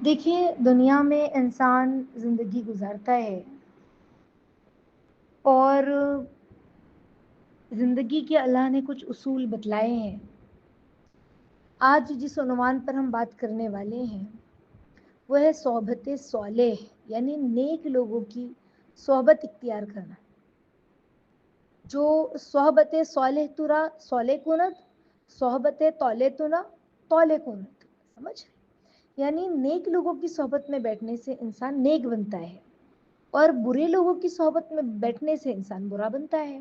دیکھیے، دنیا میں انسان زندگی گزارتا ہے اور زندگی کے اللہ نے کچھ اصول بتلائے ہیں. آج جس عنوان پر ہم بات کرنے والے ہیں وہ ہے صحبت صالح، یعنی نیک لوگوں کی صحبت اختیار کرنا. جو صحبت صالح ترا صالح کنت، صحبت طالع تنا طالع کنت. سمجھ؟ یعنی نیک لوگوں کی صحبت میں بیٹھنے سے انسان نیک بنتا ہے اور برے لوگوں کی صحبت میں بیٹھنے سے انسان برا بنتا ہے.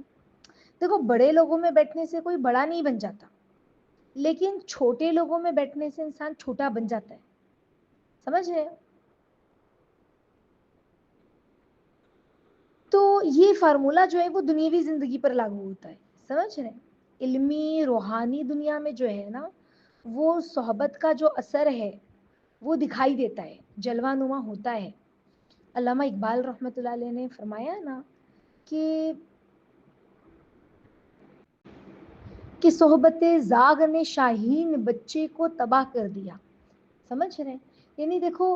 دیکھو، بڑے لوگوں میں بیٹھنے سے کوئی بڑا نہیں بن جاتا، لیکن چھوٹے لوگوں میں بیٹھنے سے انسان چھوٹا بن جاتا ہے. سمجھ رہے ہیں؟ تو یہ فارمولا جو ہے وہ دنیاوی زندگی پر لاگو ہوتا ہے. سمجھ رہے ہیں؟ علمی روحانی دنیا میں جو ہے نا، وہ صحبت کا جو اثر ہے وہ دکھائی دیتا ہے، جلوہ نما ہوتا ہے. علامہ اقبال رحمۃ اللہ علیہ نے فرمایا نا کہ صحبت زاغ نے شاہین بچے کو تباہ کر دیا. سمجھ رہے ہیں؟ یعنی دیکھو،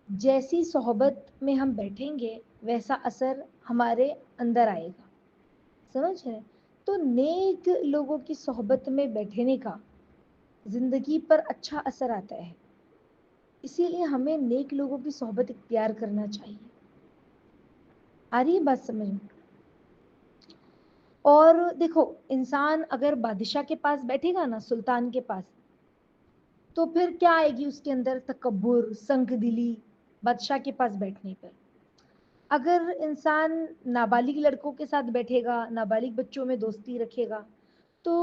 جیسی صحبت میں ہم بیٹھیں گے ویسا اثر ہمارے اندر آئے گا. سمجھ رہے ہیں؟ تو نیک لوگوں کی صحبت میں بیٹھنے کا زندگی پر اچھا اثر آتا ہے. اسی لیے ہمیں نیک لوگوں کی صحبت اختیار کرنا چاہیے. آ رہی ہے بات سمجھ میں؟ اور دیکھو، انسان اگر بادشاہ کے پاس بیٹھے گا نا، سلطان کے پاس، تو پھر کیا آئے گی اس کے اندر؟ تکبر، سنگ دلی. بادشاہ کے پاس بیٹھنے پر اگر انسان نابالغ لڑکوں کے ساتھ بیٹھے گا، نابالغ بچوں میں دوستی رکھے گا، تو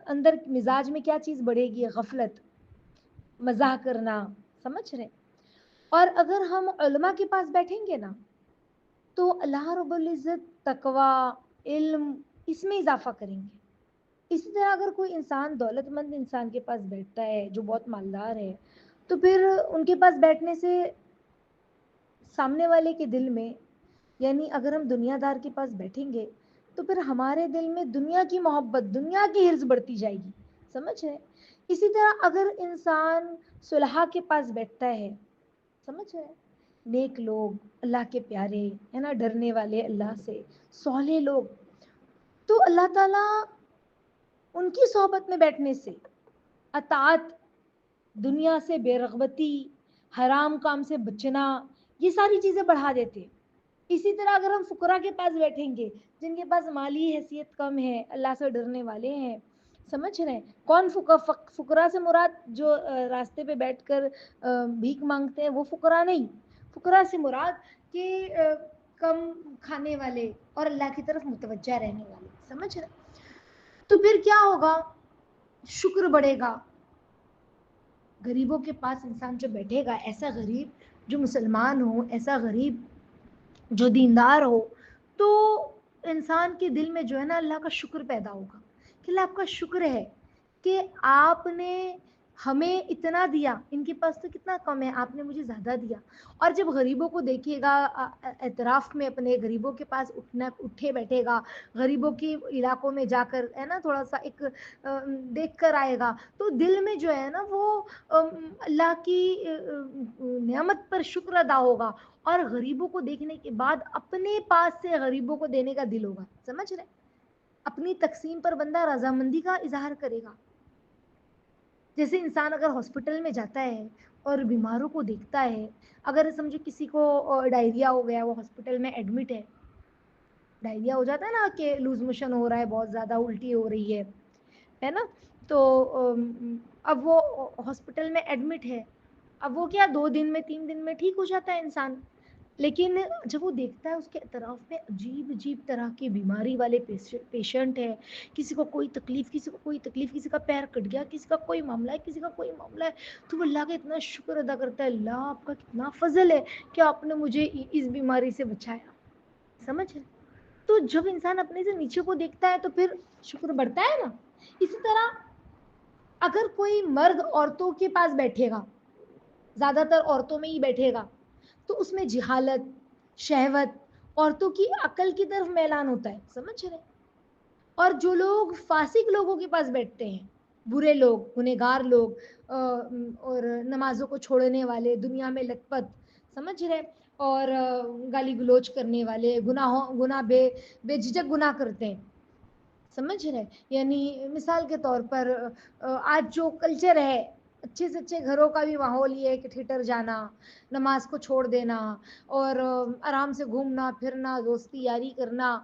اندر مزاج میں کیا چیز بڑھے گی؟ غفلت، مزاح کرنا. سمجھ رہے؟ اور اگر ہم علماء کے پاس بیٹھیں گے نا، تو اللہ رب العزت تقوی، علم، اس میں اضافہ کریں گے. اسی طرح اگر کوئی انسان دولت مند انسان کے پاس بیٹھتا ہے جو بہت مالدار ہے، تو پھر ان کے پاس بیٹھنے سے سامنے والے کے دل میں، یعنی اگر ہم دنیا دار کے پاس بیٹھیں گے تو پھر ہمارے دل میں دنیا کی محبت، دنیا کی حرص بڑھتی جائے گی. سمجھ رہے؟ اسی طرح اگر انسان صلحاء کے پاس بیٹھتا ہے، سمجھ رہے؟ نیک لوگ، اللہ کے پیارے، ہے نا، ڈرنے والے اللہ سے، صالح لوگ، تو اللہ تعالیٰ ان کی صحبت میں بیٹھنے سے اطاعت، دنیا سے بے رغبتی، حرام کام سے بچنا، یہ ساری چیزیں بڑھا دیتے. اسی طرح اگر ہم فقراء کے پاس بیٹھیں گے، جن کے پاس مالی حیثیت کم ہے، اللہ سے ڈرنے والے ہیں، سمجھ رہے ہیں؟ کون فقراء سے مراد جو راستے پہ بیٹھ کر بھیک مانگتے ہیں وہ فقراء نہیں. فقراء سے مراد کہ کم کھانے والے اور اللہ کی طرف متوجہ رہنے والے. سمجھ رہے؟ تو پھر کیا ہوگا؟ شکر بڑھے گا. غریبوں کے پاس انسان جو بیٹھے گا، ایسا غریب جو مسلمان ہو، ایسا غریب جو دیندار ہو، تو انسان کے دل میں جو ہے نا اللہ کا شکر پیدا ہوگا کہ اللہ آپ کا شکر ہے کہ آپ نے ہمیں اتنا دیا، ان کے پاس تو کتنا کم ہے، آپ نے مجھے زیادہ دیا. اور جب غریبوں کو دیکھے گا، اعتراف میں اپنے غریبوں کے پاس اٹھے بیٹھے گا، غریبوں کے علاقوں میں جا کر، ہے نا، تھوڑا سا ایک دیکھ کر آئے گا، تو دل میں جو ہے نا وہ اللہ کی نعمت پر شکر ادا ہوگا، اور غریبوں کو دیکھنے کے بعد اپنے پاس سے غریبوں کو دینے کا دل ہوگا. سمجھ رہے؟ اپنی تقسیم پر بندہ رضامندی کا اظہار کرے گا. جیسے انسان اگر ہاسپٹل میں جاتا ہے اور بیماروں کو دیکھتا ہے، اگر سمجھو کسی کو ڈائریا ہو گیا، وہ ہاسپٹل میں ایڈمٹ ہے، ڈائریا ہو جاتا ہے نا کہ لوز موشن ہو رہا ہے، بہت زیادہ الٹی ہو رہی ہے نا، تو اب وہ ہاسپٹل میں ایڈمٹ ہے. اب وہ کیا 2 دن میں 3 دن میں ٹھیک ہو جاتا ہے انسان، لیکن جب وہ دیکھتا ہے اس کے اطراف میں عجیب عجیب طرح کی بیماری والے پیشنٹ ہیں، کسی کو کوئی تکلیف، کسی کو کوئی تکلیف، کسی کا پیر کٹ گیا، کسی کا کوئی معاملہ ہے، کسی کا کوئی معاملہ ہے، تو وہ اللہ کا اتنا شکر ادا کرتا ہے، اللہ آپ کا کتنا فضل ہے کہ آپ نے مجھے اس بیماری سے بچایا. سمجھ؟ تو جب انسان اپنے سے نیچے کو دیکھتا ہے تو پھر شکر بڑھتا ہے نا. اسی طرح اگر کوئی مرد عورتوں کے پاس بیٹھے گا، زیادہ تر عورتوں میں ہی بیٹھے گا، تو اس میں جہالت، شہوت، عورتوں کی عقل کی طرف میلان ہوتا ہے. سمجھ رہے؟ اور جو لوگ فاسق لوگوں کے پاس بیٹھتے ہیں، برے لوگ، گنہگار لوگ، اور نمازوں کو چھوڑنے والے، دنیا میں لت پت، سمجھ رہے، اور گالی گلوچ کرنے والے، گناہ بے جھجک گناہ کرتے ہیں، سمجھ رہے. یعنی مثال کے طور پر آج جو کلچر ہے، اچھے سے اچھے گھروں کا بھی ماحول یہ ہے کہ تھیٹر جانا، نماز کو چھوڑ دینا، اور آرام سے گھومنا پھرنا، دوستی یاری کرنا،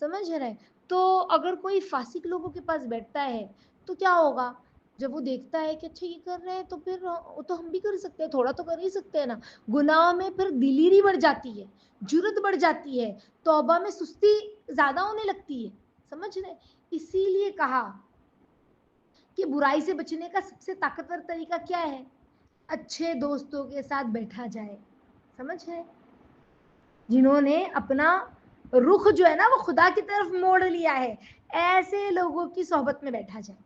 سمجھ رہے. تو اگر کوئی فاسق لوگوں کے پاس بیٹھتا ہے تو کیا ہوگا؟ جب وہ دیکھتا ہے کہ اچھا یہ کر رہے ہیں تو پھر وہ تو ہم بھی کر سکتے ہیں، تھوڑا تو کر ہی سکتے ہیں نا. گناہ میں پھر دلیری بڑھ جاتی ہے، جرت بڑھ جاتی ہے، توبہ میں سستی زیادہ ہونے لگتی ہے، سمجھ رہے. اسی لیے کہا کہ برائی سے بچنے کا سب سے طاقتور طریقہ کیا ہے؟ اچھے دوستوں کے ساتھ بیٹھا جائے، سمجھ رہے، جنہوں نے اپنا رخ جو ہے نا وہ خدا کی طرف موڑ لیا ہے، ایسے لوگوں کی صحبت میں بیٹھا جائے،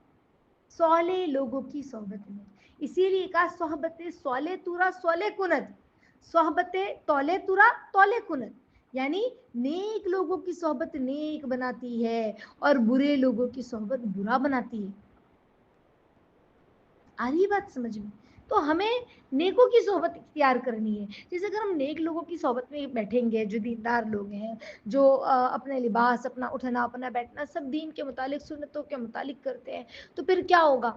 صالح لوگوں کی صحبت میں. اسی لیے کہا صحبت صالح تورا صالح کنت، صحبت تولے تورا تولے کنت، یعنی نیک لوگوں کی صحبت نیک بناتی ہے اور برے لوگوں کی صحبت برا بناتی ہے. آ رہی بات سمجھ میں؟ تو ہمیں نیکوں کی صحبت اختیار کرنی ہے. جیسے اگر ہم نیک لوگوں کی صحبت میں بیٹھیں گے، جو دیندار لوگ ہیں، جو اپنے لباس، اپنا اٹھنا اپنا بیٹھنا سب دین کے متعلق، سنتوں کے متعلق کرتے ہیں، تو پھر کیا ہوگا؟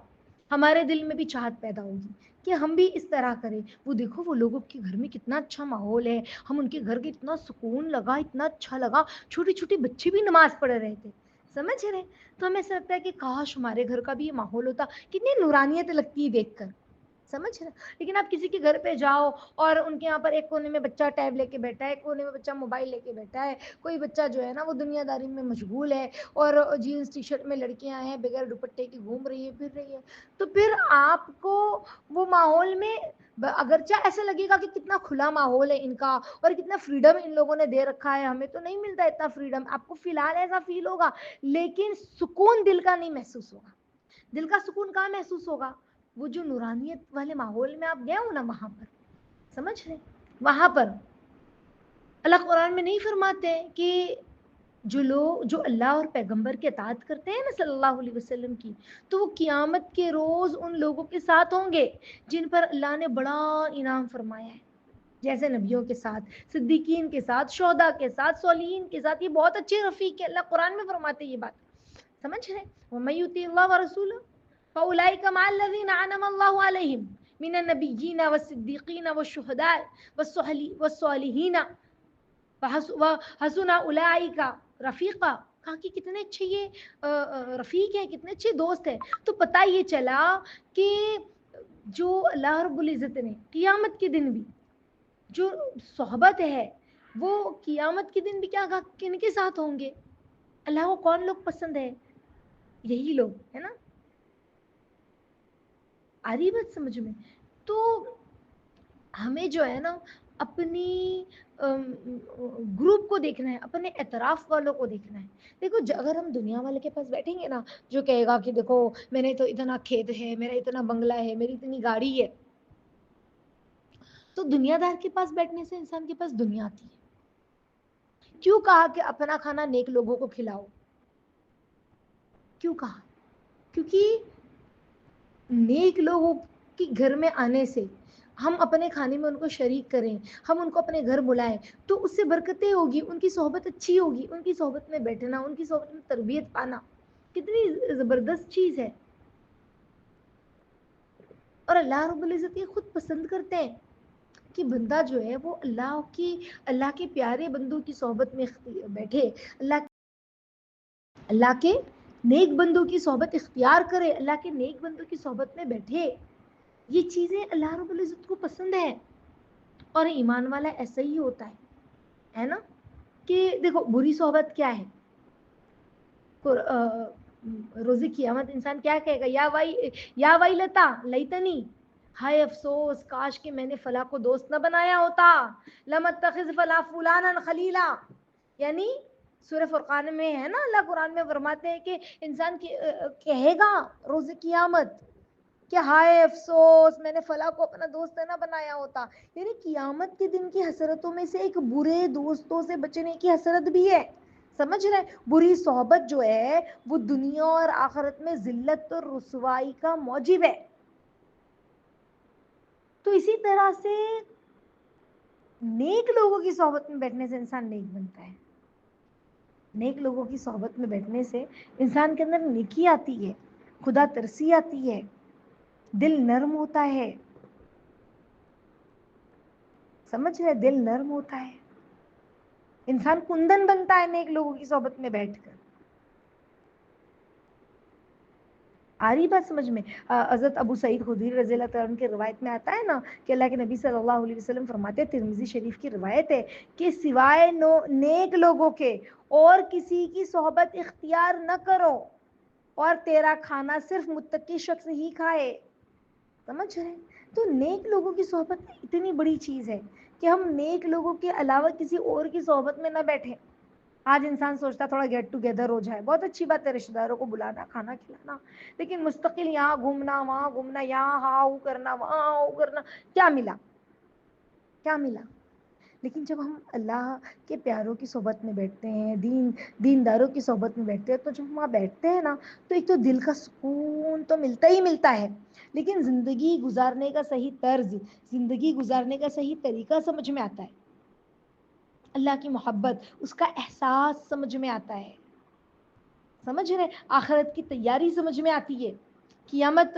ہمارے دل میں بھی چاہت پیدا ہوگی کہ ہم بھی اس طرح کریں. وہ دیکھو وہ لوگوں کے گھر میں کتنا اچھا ماحول ہے، ہم ان کے گھر کے اتنا سکون لگا، اتنا اچھا لگا، چھوٹی چھوٹی بچے بھی نماز پڑھ رہے تھے، سمجھ رہے. تو ہمیں ایسا لگتا ہے کہ کاش ہمارے گھر کا بھی یہ ماحول ہوتا، کتنی نورانیت لگتی ہے دیکھ کر، سمجھ رہے. لیکن آپ کسی کے گھر پہ جاؤ اور ان کے یہاں پر ایک کونے میں بچہ ٹیب لے کے بیٹھا ہے، ایک کونے میں بچہ موبائل لے کے بیٹھا ہے، کوئی بچہ جو ہے نا وہ دنیا داری میں مشغول ہے، اور جینس ٹی شرٹ میں لڑکیاں ہیں بغیر دوپٹے کی گھوم رہی ہے پھر رہی ہے. تو پھر آپ کو وہ ماحول میں اگرچہ ایسا لگے گا کہ کتنا کھلا ماحول ہے ان کا، اور کتنا فریڈم ان لوگوں نے دے رکھا ہے، ہمیں تو نہیں ملتا اتنا فریڈم، آپ کو فی الحال ایسا فیل ہوگا، لیکن سکون دل کا نہیں محسوس ہوگا. دل کا سکون کہاں محسوس ہوگا؟ وہ جو نورانیت والے ماحول میں آپ گئے ہو نا، وہاں پر، سمجھ رہے. وہاں پر اللہ قرآن میں نہیں فرماتے کہ جو لوگ جو اللہ اور پیغمبر کے اطاعت کرتے ہیں نا صلی اللہ علیہ وسلم کی، تو وہ قیامت کے روز ان لوگوں کے ساتھ ہوں گے جن پر اللہ نے بڑا انعام فرمایا ہے، جیسے نبیوں کے ساتھ، صدیقین کے ساتھ، شہداء کے ساتھ، صالحین کے ساتھ. یہ بہت اچھے رفیق ہے، اللہ قرآن میں فرماتے یہ بات، سمجھ رہے. وَمَن يُطِعِ اللَّهَ وَرَسُولَهُ فَأُولَٰئِكَ مَعَ الَّذِينَ أَنْعَمَ اللَّهُ عَلَيْهِم مِّنَ النَّبِيِّينَ وَالصِّدِّيقِينَ وَالشُّهَدَاءِ وَالصَّالِحِينَ وَحَسُنَ أُولَٰئِكَ رفیقہ. کہا کہ کتنے اچھے یہ رفیق ہیں، کتنے اچھے دوست ہیں. تو پتہ یہ چلا کہ جو اللہ رب العزت نے قیامت کے دن بھی جو صحبت ہے، وہ قیامت کے دن بھی کیا کہا کن کے ساتھ ہوں گے؟ اللہ کو کون لوگ پسند ہے؟ یہی لوگ ہے نا. آ رہی بات سمجھ میں؟ تو ہمیں جو ہے نا اپنی گروپ کو دیکھنا ہے، اپنے اعتراف والوں کو دیکھنا ہے. دیکھو اگر ہم دنیا والے کے پاس بیٹھیں گے نا، جو کہے گا کہ دیکھو میں نے تو اتنا کھیت ہے، میرا اتنا بنگلہ ہے، میری اتنی گاڑی ہے، تو دنیا دار کے پاس بیٹھنے سے انسان کے پاس دنیا آتی ہے. کیوں کہا کہ اپنا کھانا نیک لوگوں کو کھلاؤ؟ کیوں کہا؟ کیونکہ نیک لوگوں کے گھر میں آنے سے ہم اپنے کھانے میں ان کو شریک کریں، ہم ان کو اپنے گھر بلائیں، تو اس سے برکتیں ہوگی، ان کی صحبت اچھی ہوگی. ان کی صحبت میں بیٹھنا، ان کی صحبت میں تربیت پانا کتنی زبردست چیز ہے. اور اللہ رب العزت یہ خود پسند کرتے ہیں کہ بندہ جو ہے وہ اللہ کے پیارے بندوں کی صحبت میں بیٹھے، اللہ کے نیک بندوں کی صحبت اختیار کرے، اللہ کے نیک بندوں کی صحبت میں بیٹھے. یہ چیزیں اللہ رب العزت کو پسند ہے. اور ایمان والا ایسا ہی ہوتا ہے نا. کہ دیکھو بری صحبت کیا ہے؟ روز قیامت انسان کیا کہے گا؟ یا ویلتا لیتنی، ہائے افسوس کاش کہ میں نے فلاں کو دوست نہ بنایا ہوتا، لم اتخذ فلاں فلانا خلیلا. یعنی سورہ فرقان میں ہے نا، اللہ قرآن میں فرماتے ہیں کہ انسان کہے گا روز قیامت کہ ہائے افسوس میں نے فلاں کو اپنا دوست نہ بنایا ہوتا. یعنی قیامت کے دن کی حسرتوں میں سے ایک برے دوستوں سے بچنے کی حسرت بھی ہے، سمجھ رہے ہیں؟ بری صحبت جو ہے وہ دنیا اور آخرت میں ذلت اور رسوائی کا موجب ہے. تو اسی طرح سے نیک لوگوں کی صحبت میں بیٹھنے سے انسان نیک بنتا ہے. نیک لوگوں کی صحبت میں بیٹھنے سے انسان کے اندر نیکی آتی ہے، خدا ترسی آتی ہے، دل نرم ہوتا ہے. سمجھ رہے؟ دل نرم ہوتا ہے، انسان کندن بنتا ہے نیک لوگوں کی صحبت میں بیٹھ کر. آ رہی بات سمجھ میں؟ حضرت ابو سعید خدری رضی اللہ تعالیٰ عنہ کی روایت میں آتا ہے نا کہ اللہ کے نبی صلی اللہ علیہ وسلم فرماتے ہیں، ترمذی شریف کی روایت ہے، کہ سوائے نیک لوگوں کے اور کسی کی صحبت اختیار نہ کرو، اور تیرا کھانا صرف متقی شخص ہی کھائے. سمجھ رہے؟ تو نیک لوگوں کی صحبت اتنی بڑی چیز ہے کہ ہم نیک لوگوں کے علاوہ کسی اور کی صحبت میں نہ بیٹھیں. آج انسان سوچتا تھوڑا گیٹ ٹوگیدر ہو جائے، بہت اچھی بات ہے رشتہ داروں کو بلانا، کھانا کھلانا، لیکن مستقل یہاں گھومنا وہاں گھومنا، یہاں ہاؤ کرنا وہاں ہاؤ کرنا، کیا ملا؟ کیا ملا؟ لیکن جب ہم اللہ کے پیاروں کی صحبت میں بیٹھتے ہیں، دینداروں کی صحبت میں بیٹھتے ہیں، تو جب ہم وہاں بیٹھتے ہیں نا، تو ایک تو دل کا سکون تو ملتا ہی ملتا ہے، لیکن زندگی گزارنے کا صحیح طرز، زندگی گزارنے کا صحیح طریقہ سمجھ میں آتا ہے. اللہ کی محبت، اس کا احساس سمجھ میں آتا ہے. سمجھ رہے؟ آخرت کی تیاری سمجھ میں آتی ہے. قیامت،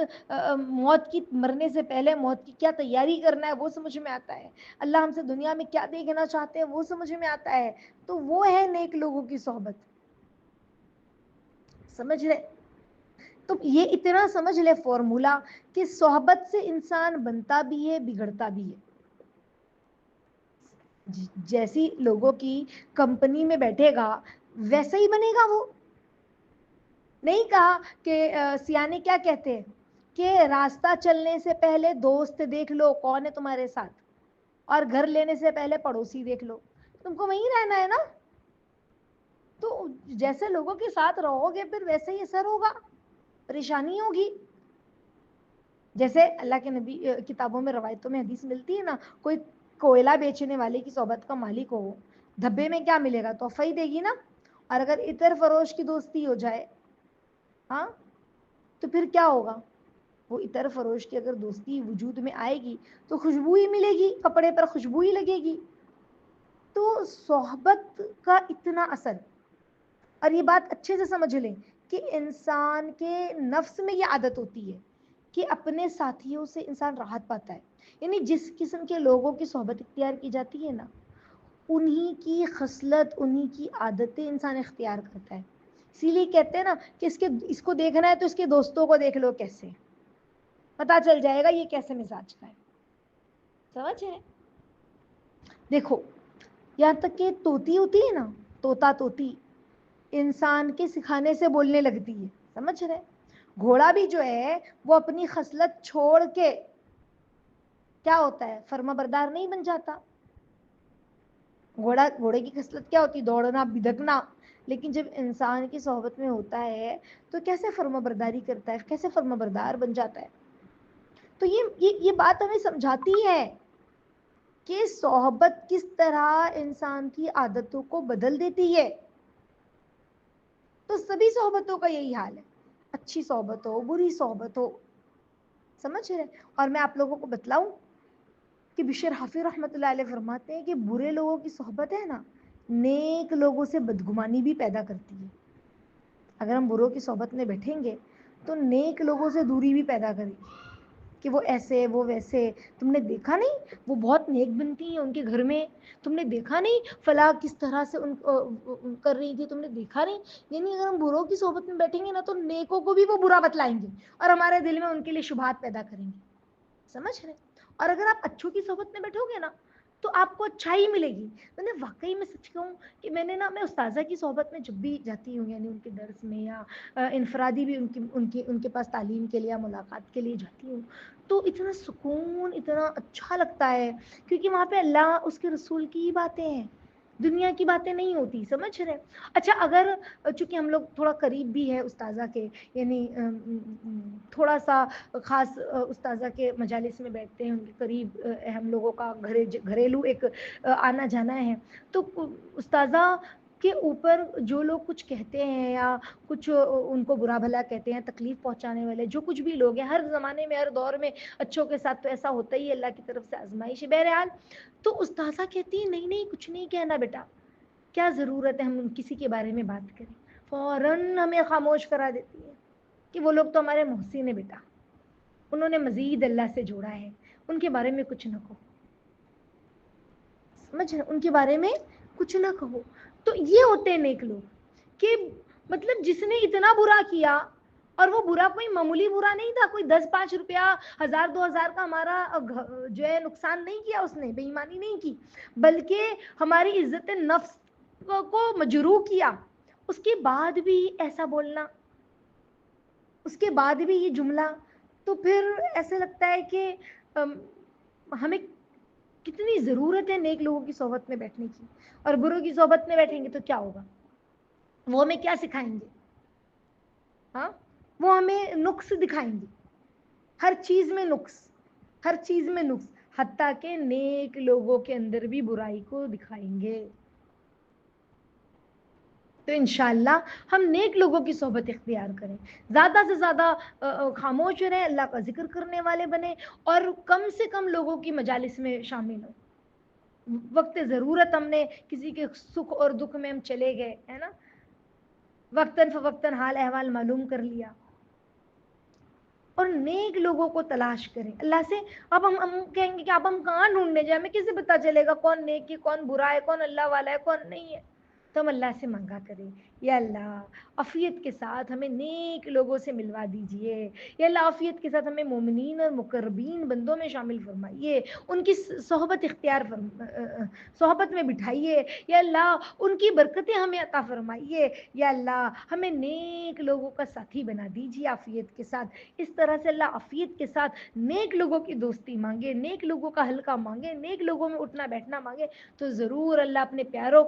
موت کی، مرنے سے پہلے موت کی کیا تیاری کرنا ہے وہ سمجھ میں آتا ہے. اللہ ہم سے دنیا میں کیا دیکھنا چاہتے ہیں وہ سمجھ میں آتا ہے. تو وہ ہے نیک لوگوں کی صحبت. سمجھ رہے؟ تو یہ اتنا سمجھ لے فارمولا کہ صحبت سے انسان بنتا بھی ہے، بگڑتا بھی ہے. جیسی لوگوں کی کمپنی میں بیٹھے گا ویسا ہی بنے گا وہ. نہیں کہا کہ سیانے کیا کہتے ہیں کہ راستہ چلنے سے پہلے دوست دیکھ لو کون ہے تمہارے ساتھ، اور گھر لینے سے پہلے پڑوسی دیکھ لو. تم کو وہیں رہنا ہے نا، تو جیسے لوگوں کے ساتھ رہو گے پھر ویسے ہی اثر ہوگا، پریشانی ہوگی. جیسے اللہ کے نبی کتابوں میں، روایتوں میں حدیث ملتی ہے نا، کوئی کوئلہ بیچنے والے کی صحبت کا مالک ہو، دھبے میں کیا ملے گا؟ تحفہ ہی دے گی نا. اور اگر عطر فروش کی دوستی ہو جائے، ہاں، تو پھر کیا ہوگا؟ وہ عطر فروش کی اگر دوستی وجود میں آئے گی تو خوشبو ہی ملے گی، کپڑے پر خوشبو ہی لگے گی. تو صحبت کا اتنا اثر، اور یہ بات اچھے سے سمجھ لیں کہ انسان کے نفس میں یہ عادت ہوتی ہے کہ اپنے ساتھیوں سے انسان راحت پاتا ہے. یعنی جس قسم کے لوگوں کی صحبت اختیار کی جاتی ہے نا، انہی کی خصلت، انہی کی عادتیں انسان اختیار کرتا ہے. اسی لیے کہتے ہیں نا کہ اس کو دیکھنا ہے تو اس کے دوستوں کو دیکھ لو، کیسے پتا چل جائے گا یہ کیسے مزاج کا ہے. سمجھ ہے؟ دیکھو، یہاں تک کہ طوطی ہوتی ہے نا، طوطی انسان کے سکھانے سے بولنے لگتی ہے. سمجھ رہے؟ گھوڑا بھی جو ہے وہ اپنی خصلت چھوڑ کے کیا ہوتا ہے؟ فرما بردار نہیں بن جاتا. گھوڑے کی خصلت کیا ہوتی؟ دوڑنا، بھدکنا. لیکن جب انسان کی صحبت میں ہوتا ہے تو کیسے فرما برداری کرتا ہے، کیسے فرما بردار بن جاتا ہے. تو یہ بات ہمیں سمجھاتی ہے کہ صحبت کس طرح انسان کی عادتوں کو بدل دیتی ہے. تو سبھی صحبتوں کا یہی حال ہے، اچھی صحبت ہو، بری صحبت ہو. سمجھ رہے؟ اور میں آپ لوگوں کو بتلاؤں کہ بشر حافظ رحمۃ اللہ علیہ فرماتے ہیں کہ برے لوگوں کی صحبت ہے نا، نیک لوگوں سے بدگمانی بھی پیدا کرتی ہے. اگر ہم بروں کی صحبت میں بیٹھیں گے تو نیک لوگوں سے دوری بھی پیدا کرے گی کہ وہ ایسے، وہ ویسے. تم نے دیکھا نہیں وہ بہت نیک بنتی ہیں ان کے گھر میں، تم نے دیکھا نہیں فلاں کس طرح سے ان کر رہی تھی، تم نے دیکھا نہیں. یعنی اگر ہم بروں کی صحبت میں بیٹھیں گے نا تو نیکوں کو بھی وہ برا بتلائیں گے اور ہمارے دل میں ان کے لیے شبہات پیدا کریں گے. سمجھ رہے؟ اور اگر آپ اچھوں کی صحبت میں بیٹھو گے نا تو آپ کو اچھائی ملے گی. میں نے واقعی میں سچ کہوں کہ میں استاذہ کی صحبت میں جب بھی جاتی ہوں، یعنی ان کے درس میں یا انفرادی بھی ان کے پاس تعلیم کے لیے یا ملاقات کے لیے جاتی ہوں، تو اتنا سکون، اتنا اچھا لگتا ہے، کیونکہ وہاں پہ اللہ، اس کے رسول کی ہی باتیں ہیں، دنیا کی باتیں نہیں ہوتی. سمجھ رہے؟ اچھا، اگر چونکہ ہم لوگ تھوڑا قریب بھی ہے استاذہ کے، یعنی تھوڑا سا خاص استاذہ کے مجالس میں بیٹھتے ہیں، ان کے قریب ہم لوگوں کا گھریلو ایک آنا جانا ہے، تو استاذہ کے اوپر جو لوگ کچھ کہتے ہیں یا کچھ ان کو برا بھلا کہتے ہیں، تکلیف پہنچانے والے جو کچھ بھی لوگ ہیں، ہر زمانے میں ہر دور میں اچھوں کے ساتھ تو ایسا ہوتا ہی ہے، اللہ کی طرف سے آزمائش ہے۔ بہرحال تو استاذہ کہتی ہے نہیں نہیں کچھ نہیں کہنا بیٹا، کیا ضرورت ہے ہم کسی کے بارے میں بات کریں، فوراً ہمیں خاموش کرا دیتی ہے کہ وہ لوگ تو ہمارے محسن ہیں بیٹا، انہوں نے مزید اللہ سے جوڑا ہے، ان کے بارے میں کچھ نہ کہو، سمجھ رہے، ان کے بارے میں کچھ نہ کہو۔ تو یہ ہوتے ہیں نیک لوگ کہ مطلب جس نے اتنا برا کیا، اور وہ برا کوئی معمولی برا نہیں تھا، کوئی 10-5 روپیہ 1000-2000 کا ہمارا جو ہے نقصان نہیں کیا، اس نے بے ایمانی نہیں کی، بلکہ ہماری عزت نفس کو مجروح کیا، اس کے بعد بھی ایسا بولنا، اس کے بعد بھی یہ جملہ، تو پھر ایسے لگتا ہے کہ ہمیں کتنی ضرورت ہے نیک لوگوں کی صحبت میں بیٹھنے کی، اور بروں کی صحبت میں بیٹھیں گے تو کیا ہوگا، وہ ہمیں کیا سکھائیں گے، ہاں وہ ہمیں نقص دکھائیں گے، ہر چیز میں نقص، ہر چیز میں نقص، حتیٰ کہ نیک لوگوں کے اندر بھی برائی کو دکھائیں گے۔ تو انشاءاللہ ہم نیک لوگوں کی صحبت اختیار کریں، زیادہ سے زیادہ خاموش رہیں، اللہ کا ذکر کرنے والے بنیں، اور کم سے کم لوگوں کی مجالس میں شامل ہوں۔ وقت ضرورت ہم نے کسی کے سکھ اور دکھ میں ہم چلے گئے، ہے نا، وقتاً فوقتاً حال احوال معلوم کر لیا، اور نیک لوگوں کو تلاش کریں اللہ سے۔ اب ہم کہیں گے کہ اب ہم کہاں ڈھونڈنے جائیں، ہمیں کیسے پتا چلے گا کون نیک ہے، کون برا ہے، کون اللہ والا ہے، کون نہیں ہے؟ تو ہم اللہ سے مانگا کریں، یا اللہ عافیت کے ساتھ ہمیں نیک لوگوں سے ملوا دیجئے، یا اللہ عافیت کے ساتھ ہمیں مومنین اور مقربین بندوں میں شامل فرمائیے، ان کی صحبت اختیار صحبت میں بٹھائیے، یا اللہ ان کی برکتیں ہمیں عطا فرمائیے، یا اللہ ہمیں نیک لوگوں کا ساتھی بنا دیجئے عافیت کے ساتھ۔ اس طرح سے اللہ عافیت کے ساتھ نیک لوگوں کی دوستی مانگے، نیک لوگوں کا حلقہ مانگے، نیک لوگوں میں اٹھنا بیٹھنا مانگے، تو ضرور اللہ اپنے پیاروں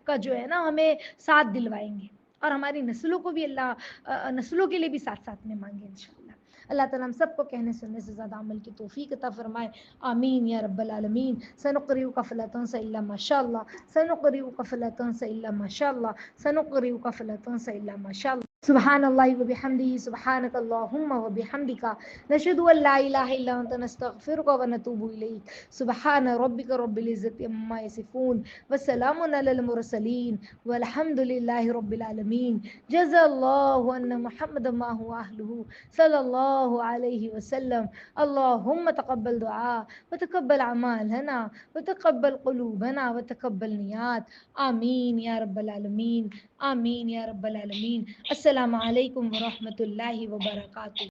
کا جو ہے نا ہمیں ساتھ دلوائیں گے، اور ہماری نسلوں کو بھی اللہ نسلوں کے لیے بھی ساتھ ساتھ میں مانگے انشاءاللہ۔ اللہ تعالیٰ ہم سب کو کہنے سننے سے زیادہ عمل کی توفیق عطا فرمائے، آمین یا رب العالمین۔ سنقرئک فلا تنس الا ما شاء اللہ، سنقرئک فلا تنس الا ما شاء اللہ، سنقرئک فلا تنس الا ما شاء اللہ۔ سبحان اللہ وبحمدہ، سبحانک اللہم وبحمدک، نشہد ان لا الہ الا انت، نستغفرک ونتوب الیک۔ سبحان ربک رب العزت عما یصفون، وسلام علی المرسلین، والحمد للہ رب العالمین۔ جزا اللہ ان محمد ما هو اہلہ صلی اللہ علیہ وسلم۔ اللہم تقبل دعا وتقبل اعمالنا وتقبل قلوبنا وتقبل نیات، آمین یا رب العالمین، آمین یا رب العالمین۔ السلام علیکم ورحمۃ اللہ وبرکاتہ۔